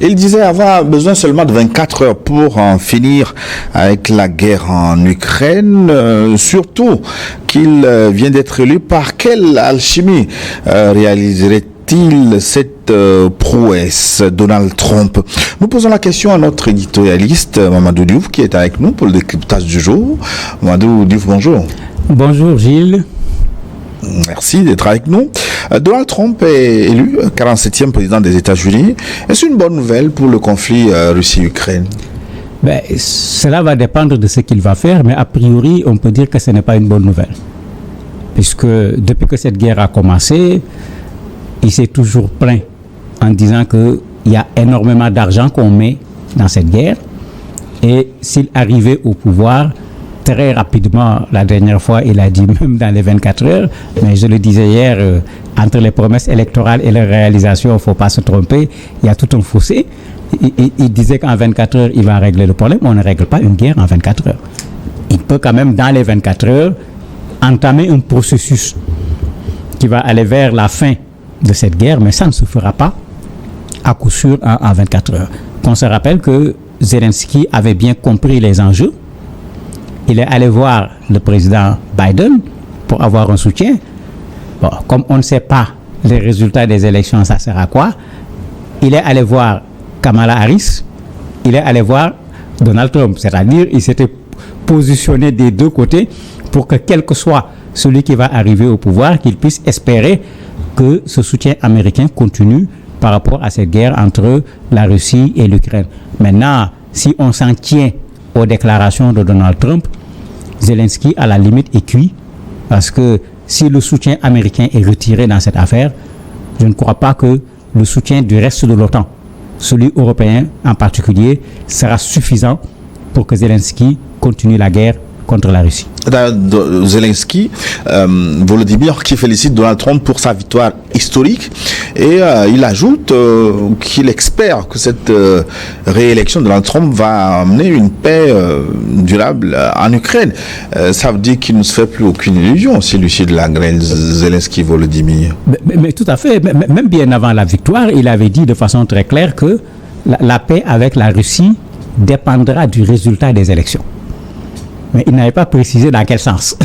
Il disait avoir besoin seulement de 24 heures pour en finir avec la guerre en Ukraine, surtout qu'il vient d'être élu. Par quelle alchimie réaliserait-il cette prouesse, Donald Trump? Nous posons la question à notre éditorialiste Mamadou Diouf qui est avec nous pour le décryptage du jour. Mamadou Diouf, bonjour. Bonjour Gilles. Merci d'être avec nous. Donald Trump est élu 47e président des États-Unis. Est-ce une bonne nouvelle pour le conflit Russie-Ukraine? Cela va dépendre de ce qu'il va faire, mais a priori, on peut dire que ce n'est pas une bonne nouvelle. Puisque depuis que cette guerre a commencé, il s'est toujours plaint en disant qu'il y a énormément d'argent qu'on met dans cette guerre. Et s'il arrivait au pouvoir, très rapidement, la dernière fois, il a dit même dans les 24 heures, mais je le disais hier, entre les promesses électorales et les réalisations, il ne faut pas se tromper, il y a tout un fossé. Il disait qu'en 24 heures, il va régler le problème. On ne règle pas une guerre en 24 heures. Il peut quand même, dans les 24 heures, entamer un processus qui va aller vers la fin de cette guerre, mais ça ne se fera pas à coup sûr en 24 heures. On se rappelle que Zelensky avait bien compris les enjeux. Il est allé voir le président Biden pour avoir un soutien. Bon, comme on ne sait pas les résultats des élections, ça sert à quoi? Il est allé voir Kamala Harris, il est allé voir Donald Trump. C'est-à-dire, il s'était positionné des deux côtés pour que quel que soit celui qui va arriver au pouvoir, qu'il puisse espérer que ce soutien américain continue par rapport à cette guerre entre la Russie et l'Ukraine. Maintenant, si on s'en tient aux déclarations de Donald Trump, Zelensky, à la limite, est cuit. Parce que si le soutien américain est retiré dans cette affaire, je ne crois pas que le soutien du reste de l'OTAN, celui européen en particulier, sera suffisant pour que Zelensky continue la guerre contre la Russie. Zelensky, Volodymyr, qui félicite Donald Trump pour sa victoire historique et il ajoute qu'il espère que cette réélection de Donald Trump va amener une paix durable en Ukraine. Ça veut dire qu'il ne se fait plus aucune illusion si lui de la grêle Zelensky Volodymyr. Mais tout à fait, même bien avant la victoire, il avait dit de façon très claire que la paix avec la Russie dépendra du résultat des élections. Mais il n'avait pas précisé dans quel sens.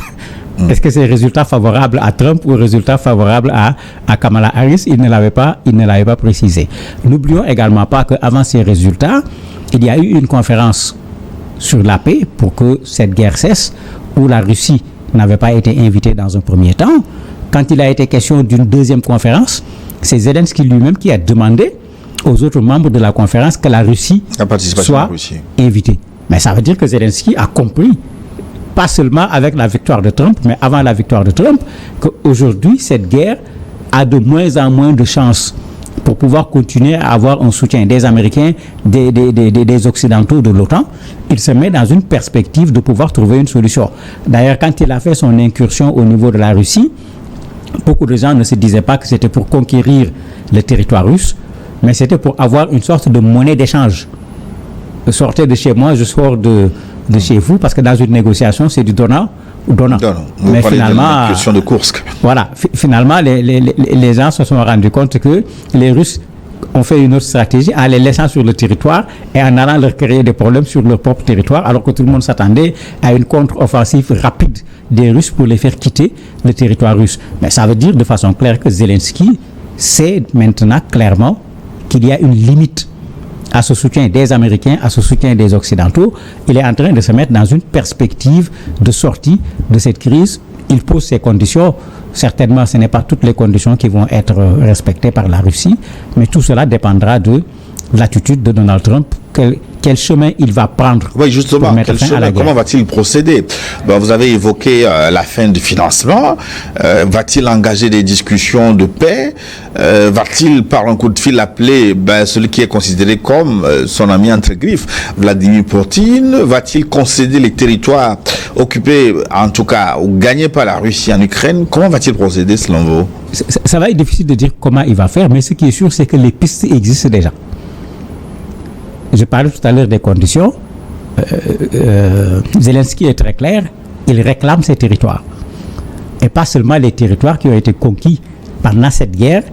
Est-ce que c'est résultat favorable à Trump ou résultat favorable à Kamala Harris? Il ne l'avait pas précisé. N'oublions également pas qu'avant ces résultats, il y a eu une conférence sur la paix pour que cette guerre cesse, où la Russie n'avait pas été invitée dans un premier temps. Quand il a été question d'une deuxième conférence, c'est Zelensky lui-même qui a demandé aux autres membres de la conférence que la Russie soit invitée. Mais ça veut dire que Zelensky a compris, pas seulement avec la victoire de Trump, mais avant la victoire de Trump, qu'aujourd'hui, cette guerre a de moins en moins de chances pour pouvoir continuer à avoir un soutien des Américains, des Occidentaux, de l'OTAN. Il se met dans une perspective de pouvoir trouver une solution. D'ailleurs, quand il a fait son incursion au niveau de la Russie, beaucoup de gens ne se disaient pas que c'était pour conquérir le territoire russe, mais c'était pour avoir une sorte de monnaie d'échange. Sortez de chez moi, je sors de chez vous, parce que dans une négociation, c'est du donnant ou donnant. Mais finalement, question de Kursk. Voilà, finalement, les gens se sont rendus compte que les Russes ont fait une autre stratégie en les laissant sur le territoire et en allant leur créer des problèmes sur leur propre territoire, alors que tout le monde s'attendait à une contre-offensive rapide des Russes pour les faire quitter le territoire russe. Mais ça veut dire de façon claire que Zelensky sait maintenant clairement qu'il y a une limite à ce soutien des Américains, à ce soutien des Occidentaux. Il est en train de se mettre dans une perspective de sortie de cette crise. Il pose ses conditions. Certainement, ce n'est pas toutes les conditions qui vont être respectées par la Russie, mais tout cela dépendra de l'attitude de Donald Trump. Quel chemin il va prendre? Oui, justement, comment va-t-il procéder? Vous avez évoqué la fin du financement. Va-t-il engager des discussions de paix? Va-t-il, par un coup de fil, appeler celui qui est considéré comme son ami entre griffes, Vladimir Poutine? Va-t-il concéder les territoires occupés, en tout cas, ou gagnés par la Russie en Ukraine? Comment va-t-il procéder, selon vous? Ça va être difficile de dire comment il va faire, mais ce qui est sûr, c'est que les pistes existent déjà. Je parlais tout à l'heure des conditions. Zelensky est très clair, il réclame ces territoires. Et pas seulement les territoires qui ont été conquis pendant cette guerre,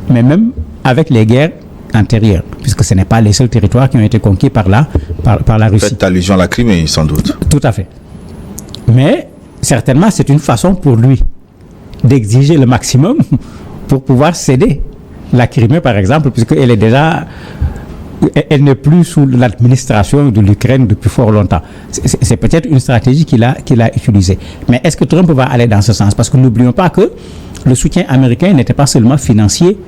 mais même avec les guerres antérieure, puisque ce n'est pas les seuls territoires qui ont été conquis par la Russie. Faites allusion à la Crimée, sans doute. Tout à fait. Mais certainement, c'est une façon pour lui d'exiger le maximum pour pouvoir céder la Crimée, par exemple, puisqu'elle est déjà... Elle n'est plus sous l'administration de l'Ukraine depuis fort longtemps. C'est peut-être une stratégie qu'il a utilisée. Mais est-ce que Trump va aller dans ce sens? Parce que n'oublions pas que le soutien américain n'était pas seulement financier,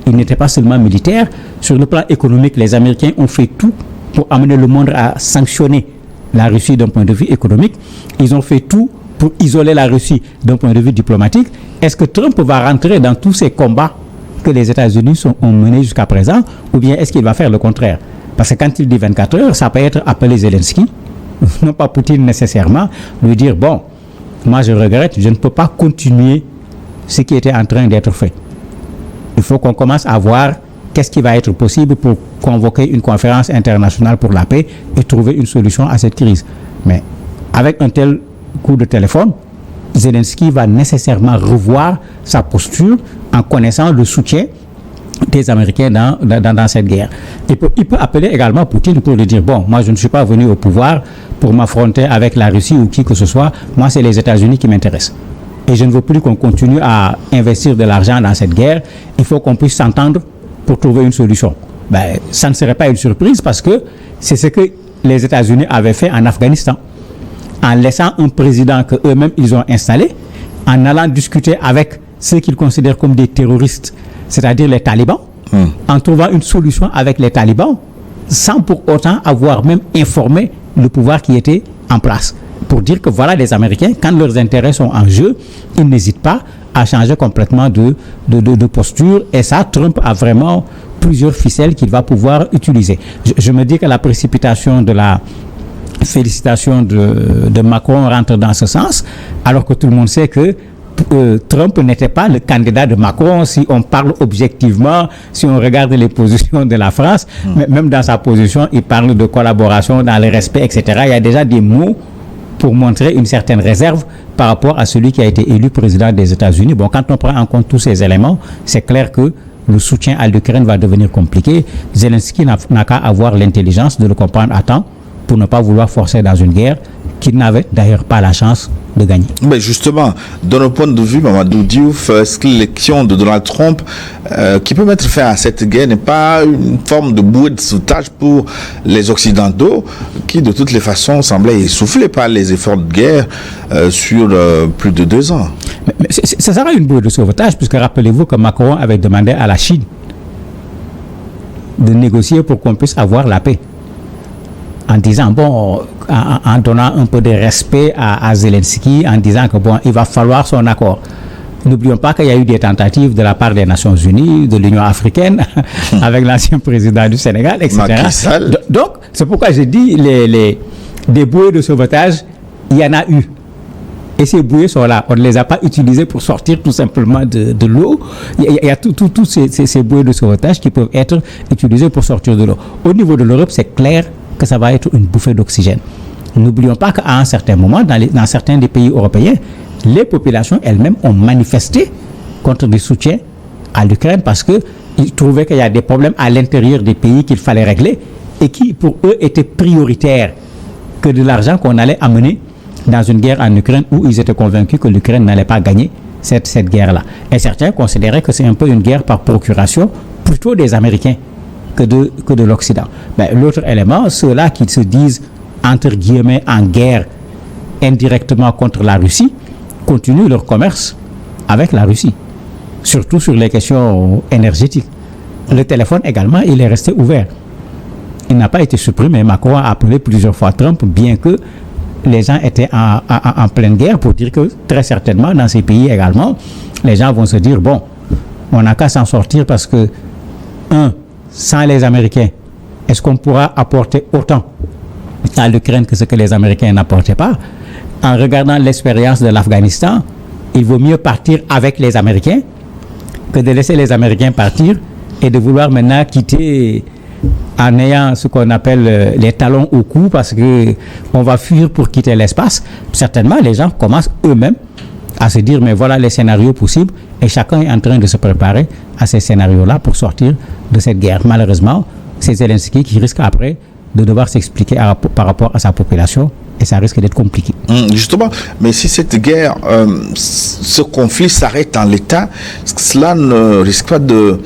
il n'était pas seulement militaire. Sur le plan économique, les Américains ont fait tout pour amener le monde à sanctionner la Russie d'un point de vue économique. Ils ont fait tout pour isoler la Russie d'un point de vue diplomatique. Est-ce que Trump va rentrer dans tous ces combats que les États-Unis ont menés jusqu'à présent, ou bien est-ce qu'il va faire le contraire? Parce que quand il dit 24 heures, ça peut être appeler Zelensky, non pas Poutine nécessairement, lui dire, bon, moi je regrette, je ne peux pas continuer ce qui était en train d'être fait. Il faut qu'on commence à voir qu'est-ce qui va être possible pour convoquer une conférence internationale pour la paix et trouver une solution à cette crise. Mais avec un tel coup de téléphone, Zelensky va nécessairement revoir sa posture en connaissant le soutien des Américains dans cette guerre. Il peut appeler également Poutine pour lui dire, bon, moi je ne suis pas venu au pouvoir pour m'affronter avec la Russie ou qui que ce soit, moi c'est les États-Unis qui m'intéressent. Et je ne veux plus qu'on continue à investir de l'argent dans cette guerre, il faut qu'on puisse s'entendre pour trouver une solution. Ben, ça ne serait pas une surprise parce que c'est ce que les États-Unis avaient fait en Afghanistan, en laissant un président qu'eux-mêmes ils ont installé, en allant discuter avec ceux qu'ils considèrent comme des terroristes, c'est-à-dire les talibans, en trouvant une solution avec les talibans, sans pour autant avoir même informé le pouvoir qui était en place. Pour dire que voilà, les Américains, quand leurs intérêts sont en jeu, ils n'hésitent pas à changer complètement de posture. Et ça, Trump a vraiment plusieurs ficelles qu'il va pouvoir utiliser. Je me dis que la précipitation de la félicitation de Macron rentre dans ce sens, alors que tout le monde sait que Trump n'était pas le candidat de Macron si on parle objectivement, si on regarde les positions de la France. Mais même dans sa position, il parle de collaboration dans le respect, etc. Il y a déjà des mots pour montrer une certaine réserve par rapport à celui qui a été élu président des États-Unis. Bon, quand on prend en compte tous ces éléments, c'est clair que le soutien à l'Ukraine va devenir compliqué. Zelensky n'a qu'à avoir l'intelligence de le comprendre à temps pour ne pas vouloir forcer dans une guerre qu'il n'avait d'ailleurs pas la chance de gagner. Mais justement, de notre point de vue, Mamadou Diouf, est-ce que l'élection de Donald Trump, qui peut mettre fin à cette guerre, n'est pas une forme de bouée de sauvetage pour les Occidentaux, qui de toutes les façons semblaient essoufflés par les efforts de guerre sur plus de 2 ans? Mais ça sera une bouée de sauvetage, puisque rappelez-vous que Macron avait demandé à la Chine de négocier pour qu'on puisse avoir la paix, en disant, bon, en donnant un peu de respect à Zelensky, en disant que bon, il va falloir son accord. N'oublions pas qu'il y a eu des tentatives de la part des Nations Unies, de l'Union africaine, avec l'ancien président du Sénégal, etc. Donc, c'est pourquoi j'ai dit, des bouées de sauvetage, il y en a eu. Et ces bouées sont là. On ne les a pas utilisées pour sortir tout simplement de l'eau. Il y a tous ces bouées de sauvetage qui peuvent être utilisées pour sortir de l'eau. Au niveau de l'Europe, c'est clair que ça va être une bouffée d'oxygène. N'oublions pas qu'à un certain moment, dans certains des pays européens, les populations elles-mêmes ont manifesté contre des soutiens à l'Ukraine parce qu'ils trouvaient qu'il y a des problèmes à l'intérieur des pays qu'il fallait régler et qui, pour eux, étaient prioritaires que de l'argent qu'on allait amener dans une guerre en Ukraine où ils étaient convaincus que l'Ukraine n'allait pas gagner cette guerre-là. Et certains considéraient que c'est un peu une guerre par procuration, plutôt des Américains que de l'Occident. Mais l'autre élément, ceux-là qui se disent, entre guillemets, en guerre indirectement contre la Russie, continuent leur commerce avec la Russie, surtout sur les questions énergétiques. Le téléphone également, il est resté ouvert. Il n'a pas été supprimé. Macron a appelé plusieurs fois Trump, bien que les gens étaient en pleine guerre, pour dire que très certainement, dans ces pays également, les gens vont se dire, bon, on n'a qu'à s'en sortir parce que, sans les Américains, est-ce qu'on pourra apporter autant à l'Ukraine que ce que les Américains n'apportaient pas? En regardant l'expérience de l'Afghanistan, il vaut mieux partir avec les Américains que de laisser les Américains partir et de vouloir maintenant quitter en ayant ce qu'on appelle les talons au cou parce qu'on va fuir pour quitter l'espace. Certainement, les gens commencent eux-mêmes à se dire, mais voilà les scénarios possibles. Et chacun est en train de se préparer à ces scénarios-là pour sortir de cette guerre. Malheureusement, c'est Zelensky qui risque après de devoir s'expliquer par rapport à sa population, et ça risque d'être compliqué. Justement, mais si cette guerre, ce conflit s'arrête en l'état, cela ne risque pas de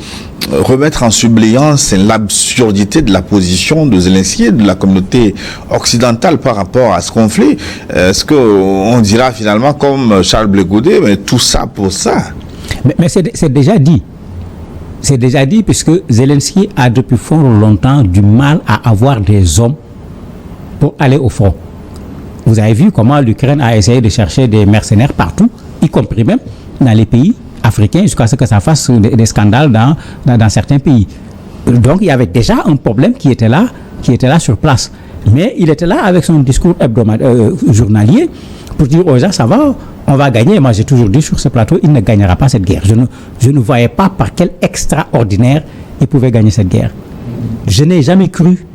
remettre en suppléance l'absurdité de la position de Zelensky et de la communauté occidentale par rapport à ce conflit. Est-ce qu'on dira finalement, comme Charles Blé Goudet, mais tout ça pour ça? Mais c'est déjà dit. C'est déjà dit, puisque Zelensky a depuis fort longtemps du mal à avoir des hommes pour aller au front. Vous avez vu comment l'Ukraine a essayé de chercher des mercenaires partout, y compris même dans les pays africains, jusqu'à ce que ça fasse des scandales dans certains pays. Donc il y avait déjà un problème qui était là sur place. Mais il était là avec son discours journalier pour dire aux gens, ça va, on va gagner. Moi, j'ai toujours dit sur ce plateau, il ne gagnera pas cette guerre. Je ne voyais pas par quel extraordinaire il pouvait gagner cette guerre. Je n'ai jamais cru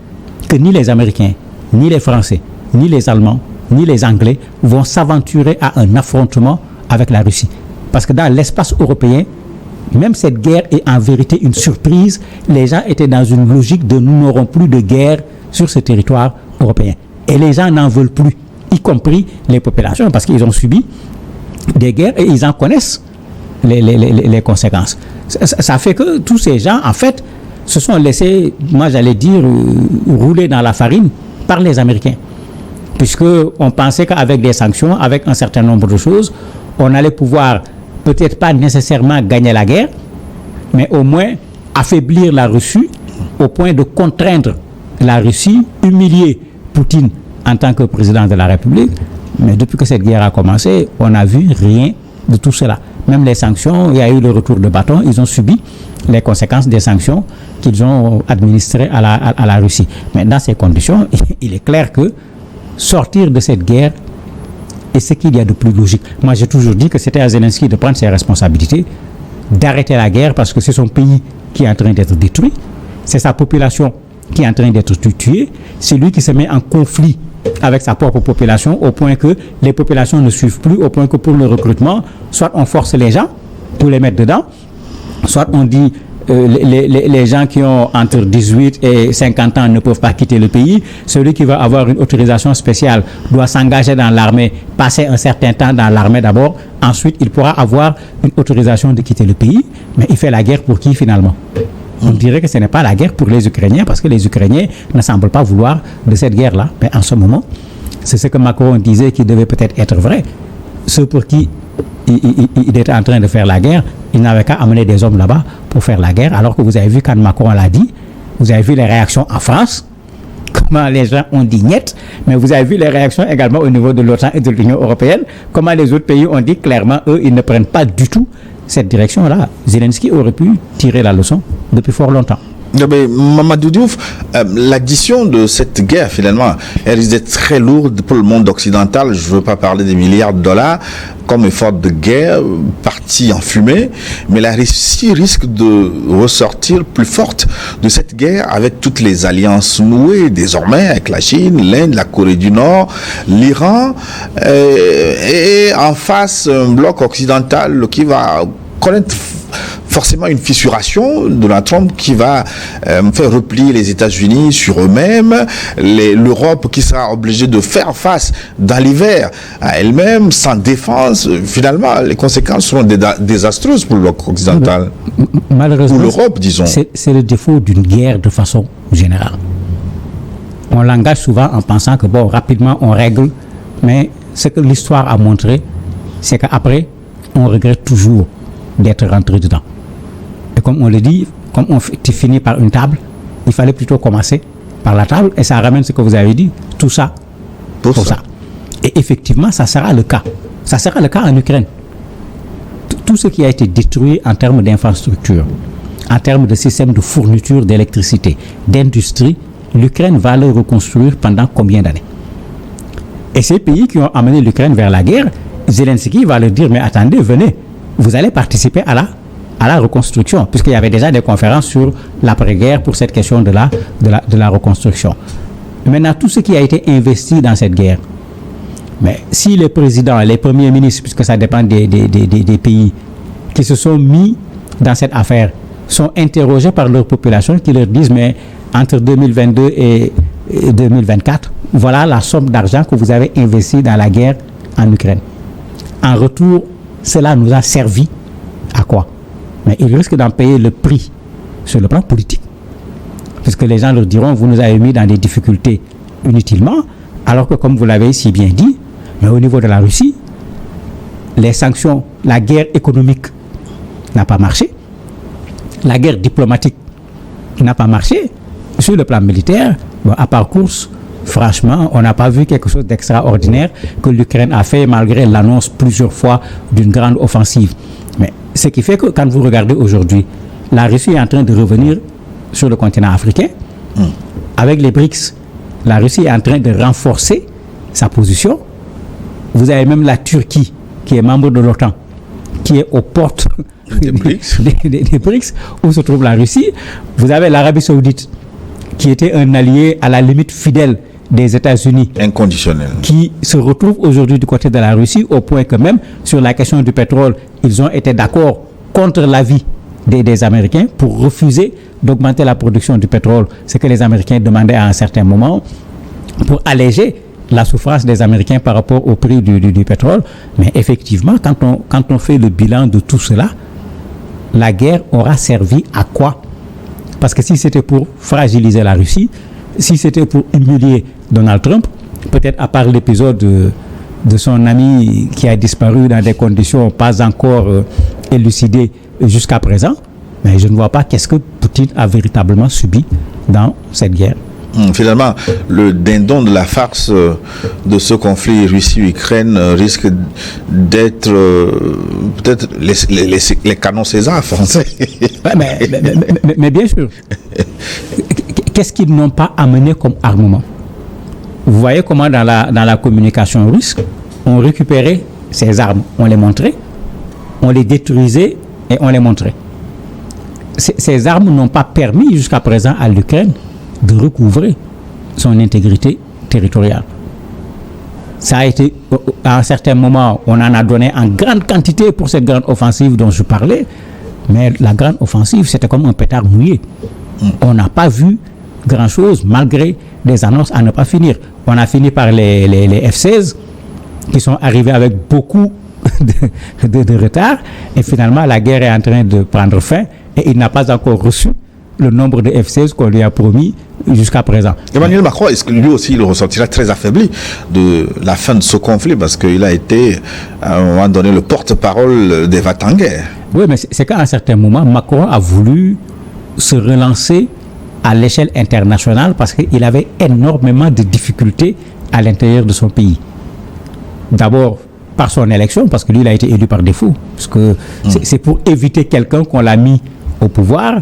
que ni les Américains, ni les Français, ni les Allemands, ni les Anglais vont s'aventurer à un affrontement avec la Russie. Parce que dans l'espace européen, même cette guerre est en vérité une surprise. Les gens étaient dans une logique de nous n'aurons plus de guerre sur ce territoire européen. Et les gens n'en veulent plus, y compris les populations, parce qu'ils ont subi des guerres et ils en connaissent les conséquences. Ça fait que tous ces gens, en fait, se sont laissés, moi j'allais dire, rouler dans la farine par les Américains. Puisqu'on pensait qu'avec des sanctions, avec un certain nombre de choses, on allait pouvoir peut-être pas nécessairement gagner la guerre, mais au moins affaiblir la Russie au point de contraindre la Russie, humilier Poutine en tant que président de la République. Mais depuis que cette guerre a commencé, on n'a vu rien de tout cela. Même les sanctions, il y a eu le retour de bâton, ils ont subi les conséquences des sanctions qu'ils ont administrées à la Russie. Mais dans ces conditions, il est clair que sortir de cette guerre est ce qu'il y a de plus logique. Moi, j'ai toujours dit que c'était à Zelensky de prendre ses responsabilités, d'arrêter la guerre parce que c'est son pays qui est en train d'être détruit, c'est sa population qui est en train d'être tuée, c'est lui qui se met en conflit avec sa propre population au point que les populations ne suivent plus, au point que pour le recrutement, soit on force les gens pour les mettre dedans, soit on dit les gens qui ont entre 18 et 50 ans ne peuvent pas quitter le pays. Celui qui va avoir une autorisation spéciale doit s'engager dans l'armée, passer un certain temps dans l'armée d'abord. Ensuite, il pourra avoir une autorisation de quitter le pays. Mais il fait la guerre pour qui finalement? On dirait que ce n'est pas la guerre pour les Ukrainiens parce que les Ukrainiens ne semblent pas vouloir de cette guerre-là. Mais en ce moment, c'est ce que Macron disait qui devait peut-être être vrai. Ceux pour qui il était en train de faire la guerre, il n'avait qu'à amener des hommes là-bas pour faire la guerre, alors que vous avez vu quand Macron l'a dit, vous avez vu les réactions en France, comment les gens ont dit niet, mais vous avez vu les réactions également au niveau de l'OTAN et de l'Union européenne, comment les autres pays ont dit clairement, eux, ils ne prennent pas du tout cette direction-là. Zelensky aurait pu tirer la leçon depuis fort longtemps. Mais Mamadou Diouf, l'addition de cette guerre, finalement, elle risque d'être très lourde pour le monde occidental. Je ne veux pas parler des milliards de dollars comme effort de guerre parti en fumée, mais la Russie risque de ressortir plus forte de cette guerre avec toutes les alliances nouées désormais avec la Chine, l'Inde, la Corée du Nord, l'Iran, et en face un bloc occidental qui va connaître forcément une fissuration. Donald Trump qui va faire replier les États-Unis sur eux-mêmes, l'Europe qui sera obligée de faire face dans l'hiver à elle-même, sans défense. Finalement, les conséquences seront désastreuses pour le bloc occidental. Malheureusement, ou l'Europe, disons. C'est le défaut d'une guerre de façon générale. On l'engage souvent en pensant que, bon, rapidement, on règle, mais ce que l'histoire a montré, c'est qu'après, on regrette toujours d'être rentré dedans. Et comme on le dit, comme on finit par une table, il fallait plutôt commencer par la table, et ça ramène ce que vous avez dit, tout ça pour ça. Et effectivement, ça sera le cas. Ça sera le cas en Ukraine. Tout ce qui a été détruit en termes d'infrastructure, en termes de système de fourniture d'électricité, d'industrie, l'Ukraine va le reconstruire pendant combien d'années? Et ces pays qui ont amené l'Ukraine vers la guerre, Zelensky va leur dire, mais attendez, venez, vous allez participer à la reconstruction, puisqu'il y avait déjà des conférences sur l'après-guerre pour cette question de la reconstruction. Maintenant, tout ce qui a été investi dans cette guerre, mais si les présidents, les premiers ministres, puisque ça dépend des pays qui se sont mis dans cette affaire sont interrogés par leur population qui leur disent mais entre 2022 et 2024, voilà la somme d'argent que vous avez investi dans la guerre en Ukraine. En retour, cela nous a servi à quoi? Mais ils risquent d'en payer le prix sur le plan politique. Parce que les gens leur diront, vous nous avez mis dans des difficultés inutilement, alors que comme vous l'avez si bien dit, mais au niveau de la Russie, les sanctions, la guerre économique n'a pas marché, la guerre diplomatique n'a pas marché. Sur le plan militaire, bon, à part course, franchement, on n'a pas vu quelque chose d'extraordinaire que l'Ukraine a fait malgré l'annonce plusieurs fois d'une grande offensive. Mais ce qui fait que quand vous regardez aujourd'hui, la Russie est en train de revenir sur le continent africain. Avec les BRICS, la Russie est en train de renforcer sa position. Vous avez même la Turquie, qui est membre de l'OTAN, qui est aux portes des BRICS, où se trouve la Russie. Vous avez l'Arabie Saoudite, qui était un allié à la limite fidèle des États-Unis. Inconditionnel. Qui se retrouve aujourd'hui du côté de la Russie, au point que même sur la question du pétrole, ils ont été d'accord contre l'avis des Américains pour refuser d'augmenter la production du pétrole, ce que les Américains demandaient à un certain moment, pour alléger la souffrance des Américains par rapport au prix du pétrole. Mais effectivement, quand on fait le bilan de tout cela, la guerre aura servi à quoi? Parce que si c'était pour fragiliser la Russie, si c'était pour humilier Donald Trump, peut-être à part l'épisode de son ami qui a disparu dans des conditions pas encore élucidées jusqu'à présent, mais je ne vois pas qu'est-ce que Poutine a véritablement subi dans cette guerre. Finalement, le dindon de la farce de ce conflit Russie-Ukraine risque d'être peut-être les canons César français. Mais bien sûr. Qu'est-ce qu'ils n'ont pas amené comme armement? Vous voyez comment dans la communication russe, on récupérait ces armes, on les montrait, on les détruisait et on les montrait. Ces armes n'ont pas permis jusqu'à présent à l'Ukraine de recouvrer son intégrité territoriale. Ça a été, à un certain moment, on en a donné en grande quantité pour cette grande offensive dont je parlais, mais la grande offensive, c'était comme un pétard mouillé. On n'a pas vu grand-chose, malgré des annonces à ne pas finir. On a fini par les F-16, qui sont arrivés avec beaucoup de retard, et finalement, la guerre est en train de prendre fin, et il n'a pas encore reçu le nombre de F-16 qu'on lui a promis jusqu'à présent. Emmanuel Macron, est-ce que lui aussi il ressortira très affaibli de la fin de ce conflit parce qu'il a été à un moment donné le porte-parole des va-t-en-guerre? Oui, mais c'est qu'à un certain moment, Macron a voulu se relancer à l'échelle internationale parce qu'il avait énormément de difficultés à l'intérieur de son pays. D'abord, par son élection, parce que lui, il a été élu par défaut. Parce que c'est pour éviter quelqu'un qu'on l'a mis au pouvoir.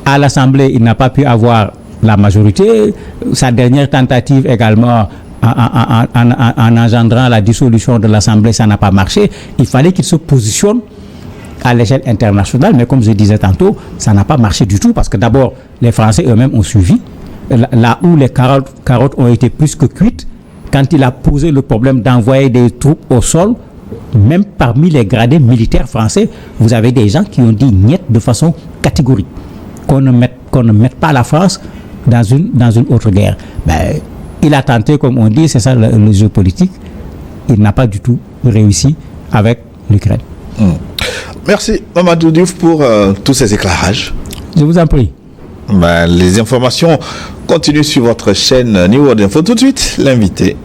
À l'Assemblée, il n'a pas pu avoir la majorité. Sa dernière tentative également, en engendrant la dissolution de l'Assemblée, ça n'a pas marché. Il fallait qu'il se positionne à l'échelle internationale, mais comme je disais tantôt, ça n'a pas marché du tout, parce que d'abord, les Français eux-mêmes ont suivi. Là où les carottes ont été plus que cuites, quand il a posé le problème d'envoyer des troupes au sol, même parmi les gradés militaires français, vous avez des gens qui ont dit niet de façon catégorique. Qu'on ne mette pas la France dans une autre guerre. Ben, il a tenté, comme on dit, c'est ça le jeu politique. Il n'a pas du tout réussi avec l'Ukraine. Merci Mamadou Diouf pour tous ces éclairages. Je vous en prie. Ben, les informations continuent sur votre chaîne New World Info. Tout de suite, l'invité.